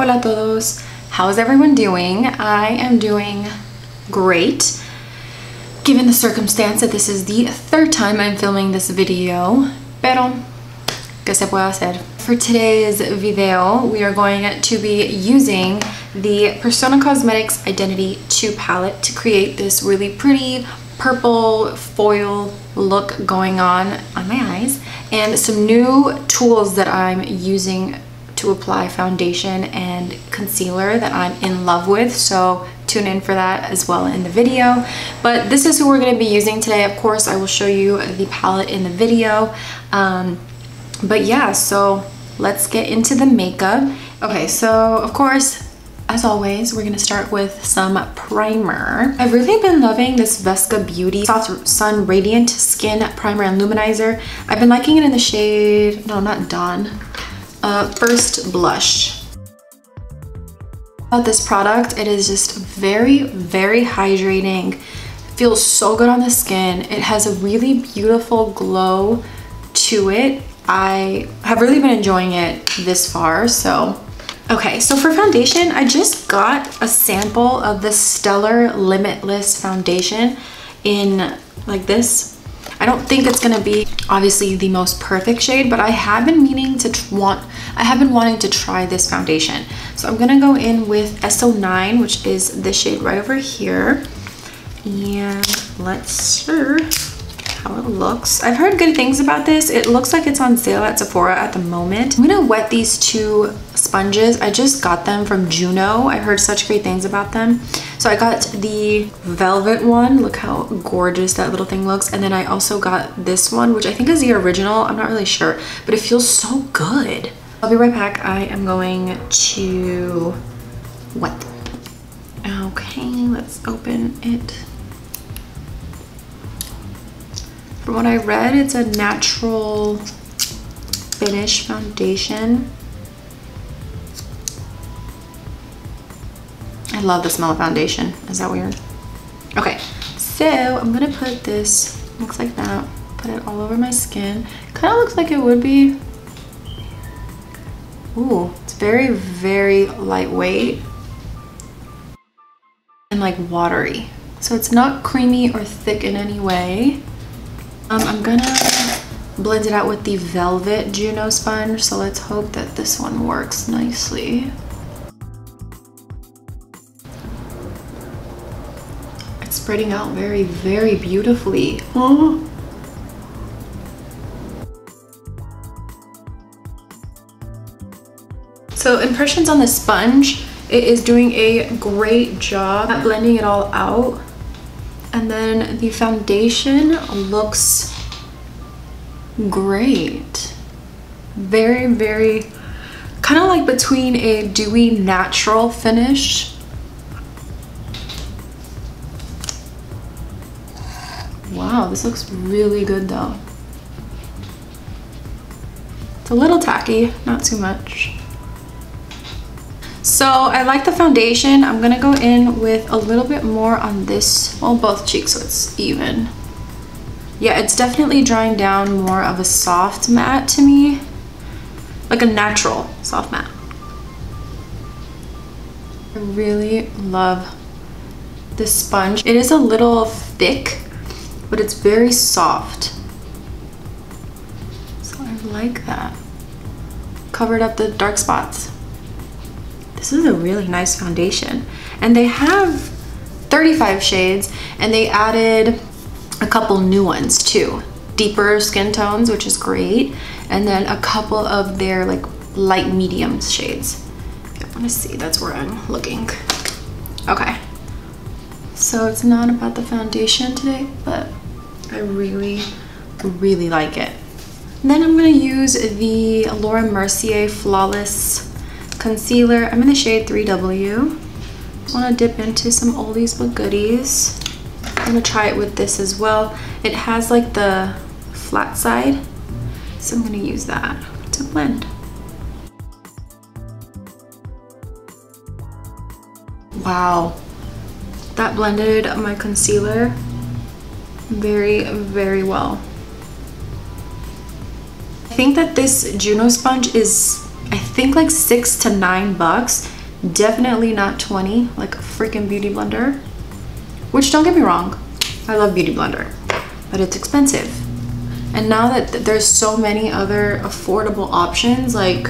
Hola a todos. How's everyone doing? I am doing great. Given the circumstance that this is the third time I'm filming this video, pero ¿qué se puede hacer? For today's video, we are going to be using the Persona Cosmetics Identity 2 palette to create this really pretty purple foil look going on my eyes, and some new tools that I'm using to apply foundation and concealer that I'm in love with, so tune in for that as well in the video. But this is who we're going to be using today. Of course, I will show you the palette in the video, but yeah, so let's get into the makeup. Okay, so of course, as always, we're gonna start with some primer. I've really been loving this Vesca Beauty Soft Sun Radiant Skin Primer and Luminizer. I've been liking it in the shade, no, not Dawn, First Blush. About this product, it is just very, very hydrating. Feels so good on the skin. It has a really beautiful glow to it. I have really been enjoying it this far, so. Okay, so for foundation, I just got a sample of the Stellar Limitless foundation in like this. I don't think it's gonna be obviously the most perfect shade, but I have been wanting to try this foundation. So I'm gonna go in with SO9, which is this shade right over here, and let's see how it looks. I've heard good things about this. It looks like it's on sale at Sephora at the moment. I'm gonna wet these two sponges. I just got them from Juno. I heard such great things about them. So I got the velvet one. Look how gorgeous that little thing looks. And then I also got this one, which I think is the original. I'm not really sure, but it feels so good. I'll be right back. I am going to wet them. Okay, let's open it. From what I read, it's a natural finish foundation. I love the smell of foundation. Is that weird? Okay, so I'm gonna put this, looks like that, put it all over my skin. Kind of looks like it would be, ooh, it's very, very lightweight and like watery. So it's not creamy or thick in any way. I'm gonna blend it out with the Velvet Juno sponge, so let's hope that this one works nicely. It's spreading out very, very beautifully. Oh. So impressions on the sponge, it is doing a great job at blending it all out. And then the foundation looks great. Very, very, kind of like between a dewy natural finish. Wow, this looks really good though. It's a little tacky, not too much. So I like the foundation. I'm gonna go in with a little bit more on this, well, both cheeks, so it's even. Yeah, it's definitely drying down more of a soft matte to me, like a natural soft matte. I really love this sponge. It is a little thick, but it's very soft. So I like that. Covered up the dark spots. This is a really nice foundation, and they have 35 shades, and they added a couple new ones too, deeper skin tones, which is great, and then a couple of their like light medium shades. I want to see, that's where I'm looking. Okay, so it's not about the foundation today, but I really, really like it. And then I'm going to use the Mercier Flawless concealer. I'm in the shade 3W. I want to dip into some oldies but goodies. I'm going to try it with this as well. It has like the flat side, so I'm going to use that to blend. Wow, that blended my concealer very, very well. I think that this Juno sponge is I think like $6 to $9. Definitely not 20, like a freaking beauty blender. Which, don't get me wrong, I love Beauty Blender, but it's expensive. And now that there's so many other affordable options, like,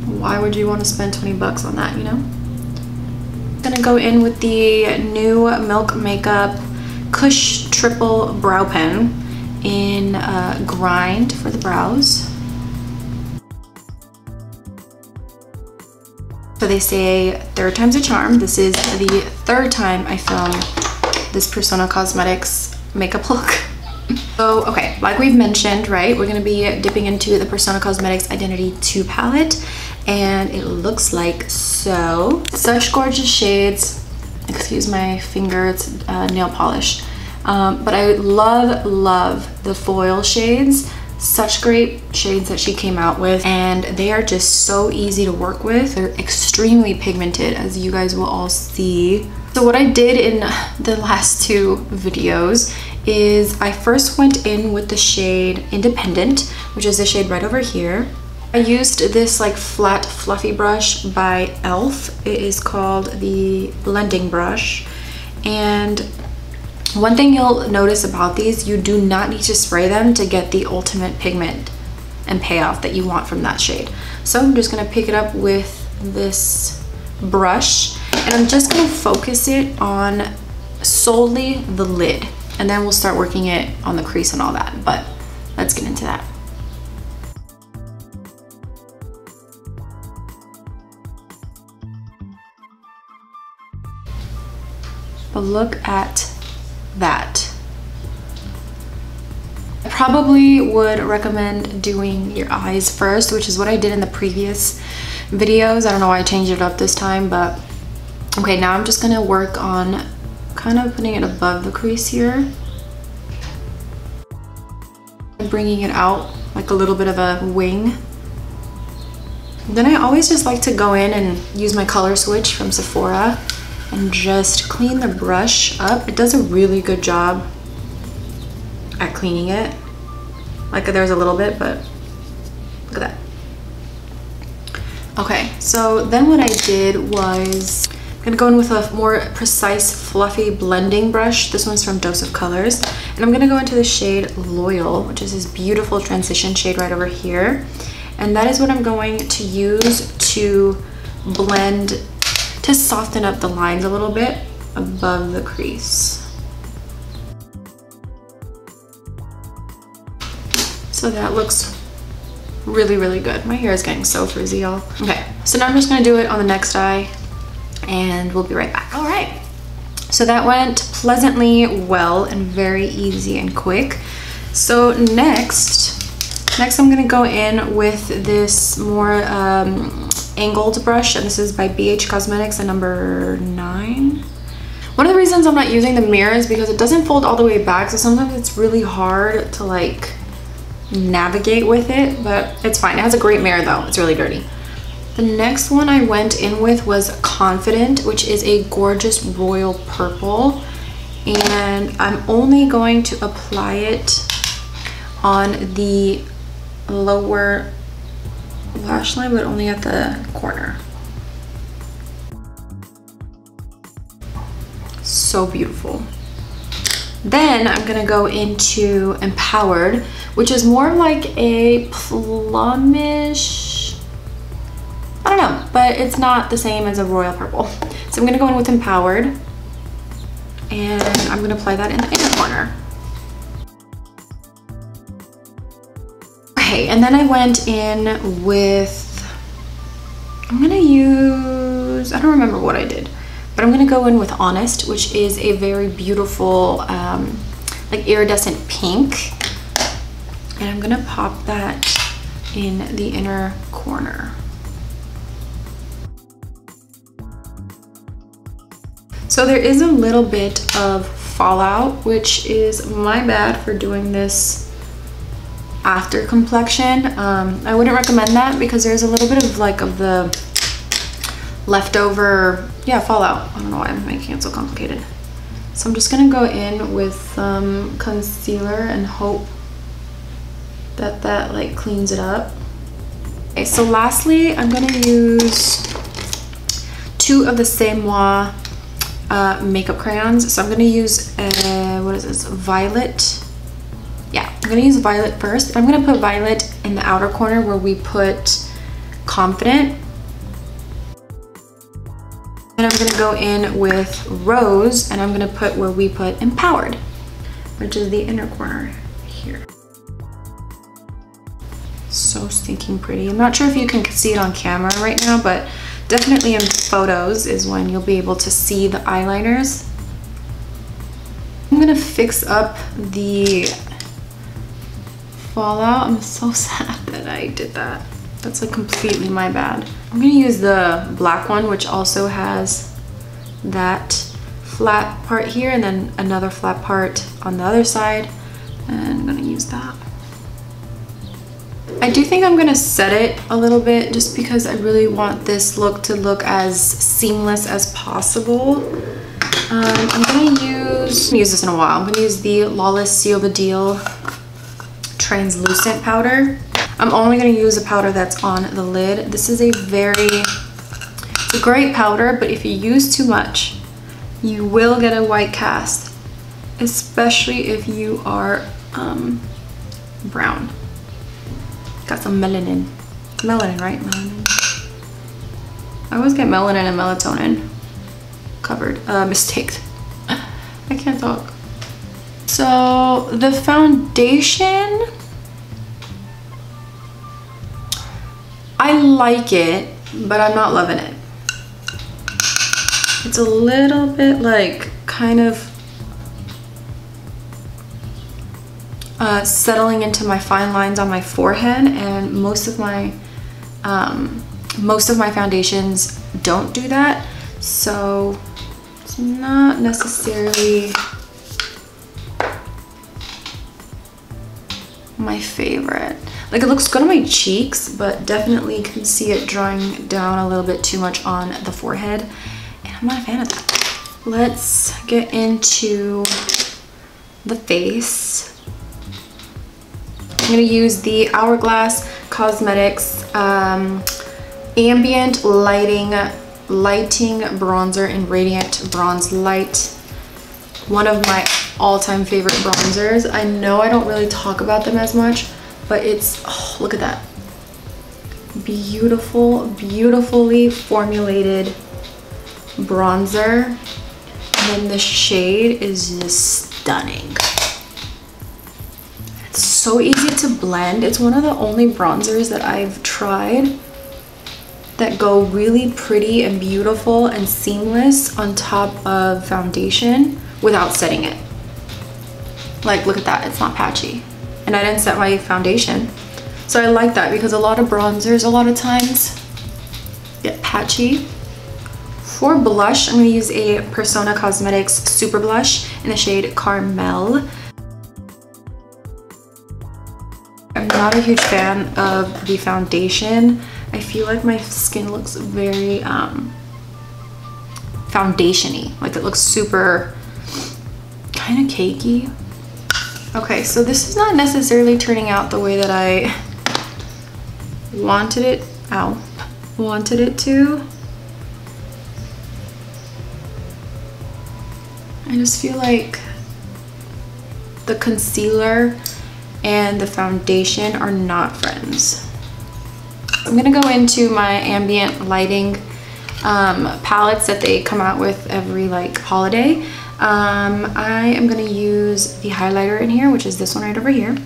why would you want to spend 20 bucks on that, you know? I'm gonna go in with the new Milk Makeup Kush Triple Brow Pen in Grind for the brows. So they say third time's a charm. This is the third time I film this Persona Cosmetics makeup look. So, okay, like we've mentioned, right, we're gonna be dipping into the Persona Cosmetics Identity 2 palette, and it looks like so. Such gorgeous shades. Excuse my finger, it's nail polish. But I love the foil shades. Such great shades that she came out with, and they are just so easy to work with. They're extremely pigmented, as you guys will all see. So what I did in the last two videos is I first went in with the shade Independent, which is the shade right over here. I used this like flat fluffy brush by e.l.f. It is called the blending brush, and one thing you'll notice about these, you do not need to spray them to get the ultimate pigment and payoff that you want from that shade. So I'm just gonna pick it up with this brush, and I'm just gonna focus it on solely the lid, and then we'll start working it on the crease and all that, but let's get into that. But look at that. I probably would recommend doing your eyes first, which is what I did in the previous videos. I don't know why I changed it up this time, but okay, now I'm just gonna work on kind of putting it above the crease here, bringing it out like a little bit of a wing. Then I always just like to go in and use my color switch from Sephora and just clean the brush up. It does a really good job at cleaning it. Like there's a little bit, but look at that. Okay, so then what I did was I'm gonna go in with a more precise fluffy blending brush. This one's from Dose of Colors, and I'm gonna go into the shade Loyal, which is this beautiful transition shade right over here, and that is what I'm going to use to blend, to soften up the lines a little bit above the crease. So that looks really, really good. My hair is getting so frizzy, y'all. Okay, so now I'm just gonna do it on the next eye, and we'll be right back. All right, so that went pleasantly well and very easy and quick. So next I'm gonna go in with this more angled brush, and this is by BH Cosmetics, and number 9. One of the reasons I'm not using the mirror is because it doesn't fold all the way back, so sometimes it's really hard to like navigate with it, but it's fine. It has a great mirror though. It's really dirty. The next one I went in with was Confident, which is a gorgeous royal purple, and I'm only going to apply it on the lower lash line, but only at the corner. So beautiful. Then I'm gonna go into Empowered, which is more like a plumish, I don't know, but it's not the same as a royal purple. So I'm gonna go in with Empowered, and I'm gonna apply that in the inner corner. Okay, and then I went in with, I'm gonna use, I don't remember what I did, but I'm gonna go in with Honest, which is a very beautiful, like iridescent pink. And I'm gonna pop that in the inner corner. So there is a little bit of fallout, which is my bad for doing this after complexion. I wouldn't recommend that because there's a little bit of like of the leftover, yeah, fallout. I don't know why I'm making it so complicated. So I'm just gonna go in with some concealer and hope that that like cleans it up. Okay, so lastly, I'm gonna use 2 of the Same Moi makeup crayons. So I'm gonna use, what is this, Violet? Yeah, I'm gonna use Violet first. I'm gonna put Violet in the outer corner where we put Confident. And I'm gonna go in with Rose, and I'm gonna put where we put Empowered, which is the inner corner here. So stinking pretty. I'm not sure if you can see it on camera right now, but definitely in photos is when you'll be able to see the eyeliners. I'm gonna fix up the fallout. I'm so sad that I did that. That's like completely my bad. I'm gonna use the black one, which also has that flat part here and then another flat part on the other side. And I'm gonna use that. I do think I'm gonna set it a little bit just because I really want this look to look as seamless as possible. I'm gonna use this in a while. I'm gonna use the Lawless Seal the Deal translucent powder. I'm only gonna use a powder that's on the lid. This is it's a great powder, but if you use too much, you will get a white cast, especially if you are brown. Got some melanin. Melanin, right? Melanin. I always get melanin and melatonin covered. Mistake. I can't talk. So the foundation, I like it, but I'm not loving it. It's a little bit like kind of settling into my fine lines on my forehead, and most of my foundations don't do that, so it's not necessarily my favorite. Like, it looks good on my cheeks, but definitely can see it drawing down a little bit too much on the forehead, and I'm not a fan of that. Let's get into the face. I'm gonna use the Hourglass Cosmetics Ambient Lighting Bronzer in Radiant Bronze Light. One of my all-time favorite bronzers. I know I don't really talk about them as much, but it's, oh, look at that. Beautiful, beautifully formulated bronzer. And then the shade is just stunning. It's so easy to blend. It's one of the only bronzers that I've tried that go really pretty and beautiful and seamless on top of foundation without setting it. Like, look at that, it's not patchy. And I didn't set my foundation. So I like that, because a lot of bronzers a lot of times get patchy. For blush, I'm gonna use a Persona Cosmetics Super Blush in the shade Carmel. I'm not a huge fan of the foundation. I feel like my skin looks very foundation-y. Like, it looks super kind of cakey. Okay, so this is not necessarily turning out the way that I wanted it to. I just feel like the concealer and the foundation are not friends. I'm gonna go into my ambient lighting palettes that they come out with every like holiday. I am gonna use the highlighter in here, which is this one right over here.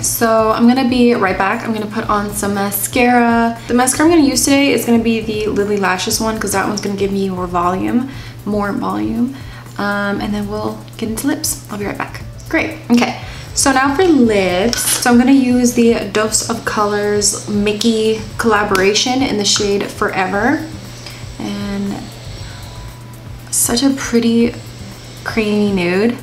So I'm gonna be right back. I'm gonna put on some mascara. The mascara I'm gonna use today is gonna be the Lilly Lashes one, because that one's gonna give me more volume. And then we'll get into lips. I'll be right back. Great, okay. So now for lips, so I'm gonna use the Dose of Colors Mickey collaboration in the shade Forever. And such a pretty creamy nude.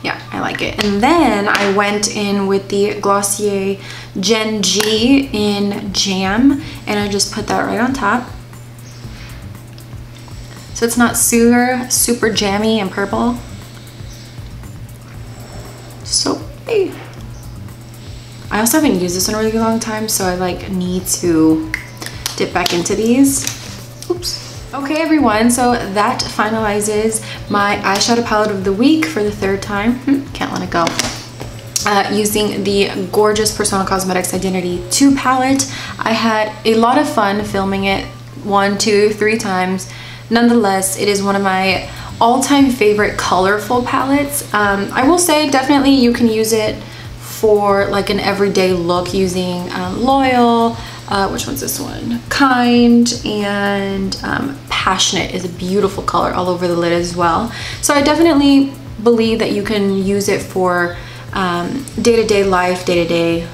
Yeah, I like it. And then I went in with the Glossier Gen G in Jam, and I just put that right on top. So it's not super jammy and purple. So pretty. I also haven't used this in a really long time, so I like need to dip back into these. Oops. Okay everyone, so that finalizes my eyeshadow palette of the week for the third time. Can't let it go. Using the gorgeous Persona Cosmetics Identity 2 palette. I had a lot of fun filming it 1, 2, 3 times. Nonetheless, it is one of my all-time favorite colorful palettes. I will say definitely you can use it for like an everyday look using Loyal, which one's this one? Kind, and Passionate is a beautiful color all over the lid as well. So I definitely believe that you can use it for day-to-day life, day-to-day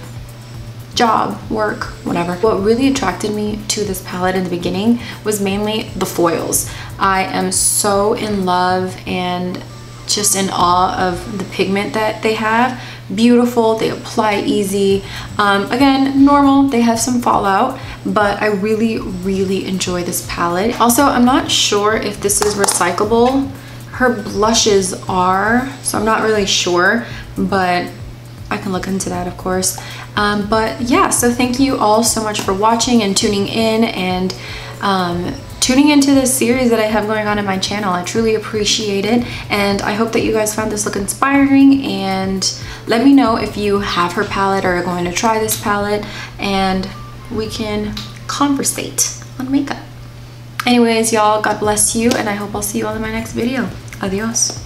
job, work, whatever. What really attracted me to this palette in the beginning was mainly the foils. I am so in love and just in awe of the pigment that they have. Beautiful, they apply easy. Again, normal, they have some fallout, but I really enjoy this palette. Also, I'm not sure if this is recyclable. Her blushes are, so I'm not really sure, but I can look into that, of course. But yeah, so thank you all so much for watching and tuning in and tuning into this series that I have going on in my channel. I truly appreciate it, and I hope that you guys found this look inspiring, and let me know if you have her palette or are going to try this palette, and we can conversate on makeup. Anyways, y'all, God bless you, and I hope I'll see you all in my next video. Adios.